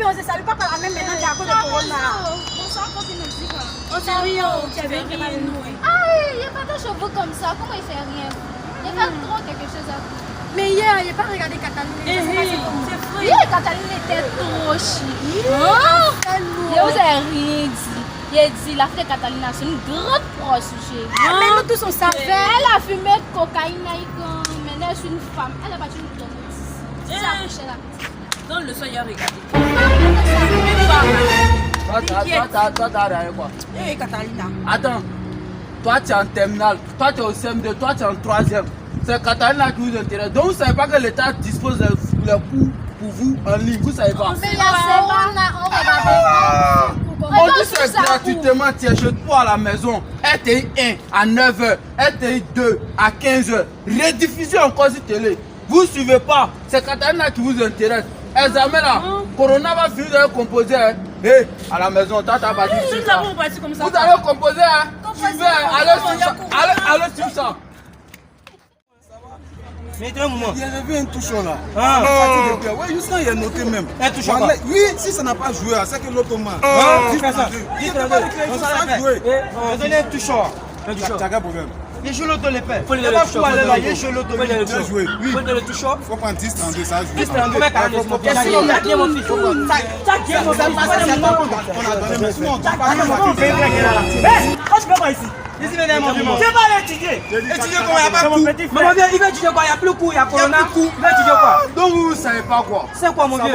On ne se salue pas par la même maintenant, à cause de Corona. Bonsoir, copine, dis quoi? On s'est rien, tu avais vraiment le nous. Ah, il n'y a pas de cheveux comme ça. Comment il fait rien? Il fait trop quelque chose à vous. Mais hier, il n'a pas regardé Catalina. C'est vrai. Hier, Catalina était trop chic. Il vous a rien dit. Il a dit la fille de Catalina, c'est une grande prostituée. Mais nous tous, on savait. Elle a fumé de cocaïne. Maintenant, elle est une femme. Elle a battu une tomate. C'est ça, couché là. Dans le soin, il a regardé. Toi, t'as regardé quoi? Eh, Catalina. Attends, toi tu es en terminale, toi tu es au CM2, toi tu es en 3e. C'est Catalina qui vous intéresse. Donc vous ne savez pas que l'État dispose des cours pour vous en ligne, vous ne savez pas. Mais là, c'est pas, on regarde. On dit c'est gratuitement, tu es chez toi à la maison. RTI 1 à 9h, RTI 2 à 15h. Rediffusion encore sur télé. Vous ne suivez pas, c'est Catalina qui vous intéresse. Examen là, Corona va finir de composer. Hé, à la maison, toi t'as pas dit ça. Vous allez composer, hein. Suivez, allez sur ça. Mais un moment. Il y avait un touchon là. Ah. Oui, jusqu'à il est noté même. Un touchon. Oui, si ça n'a pas joué, c'est que l'autre main. Qui fait ça? Qui fait ça? On s'en a joué. On donne un touchon. Un touchon. T'as quel problème? Il joue l'auto les pères. Faut il va pouvoir aller là, il joue l'auto. Il a joué. Oui. Faut donner le touchon. Faut prendre 10 32, ça a joué. 10 32. T'as bien mon fils. T'as bien mon fils. On a donné, mais sinon, tu parles Quand tu peux pas ici. Ici, venez mon dieu. Tu vas aller étudier. Étudier comment il n'y a pas de cours. Maman, il va étudier quoi? Il n'y a plus de cours, il y a Corona. Il va étudier quoi? Donc vous ne savez pas quoi? C'est quoi mon dieu?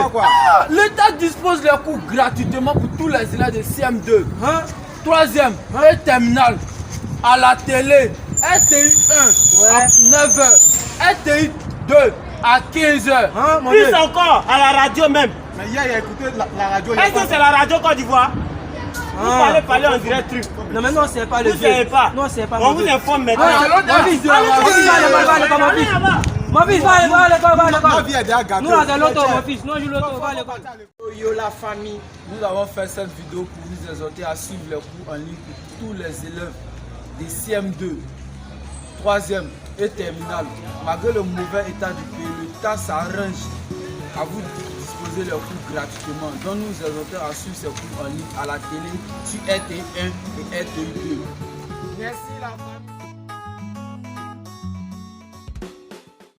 L'État dispose les cours gratuitement pour tous les élèves de CM2, 3e et terminale, à la télé, RTI 1 à 9h, RTI 2 à 15h. Plus encore, à la radio même. Mais hier, il a écouté la radio. Est-ce que c'est la radio Côte d'Ivoire? Vous parlez en direct truc. Non mais non, c'est pas le vieux. Vous savez pas. Non, c'est pas. On vous informe maintenant. Mon fils, va aller. Ma vie est déjà gâtée. Nous, on a l'auto, mon fils. Nous, on joue l'auto, va aller. Yo la famille, nous avons fait cette vidéo pour vous exhorter à suivre les cours en ligne pour tous les élèves des CM2, 3e et terminale. Malgré le mauvais état du pays, l'État s'arrange à vous disposer les cours gratuitement. Donc nous exhortons à suivre ces cours en ligne à la télé sur RTI 1 et RTI 2. Merci la famille.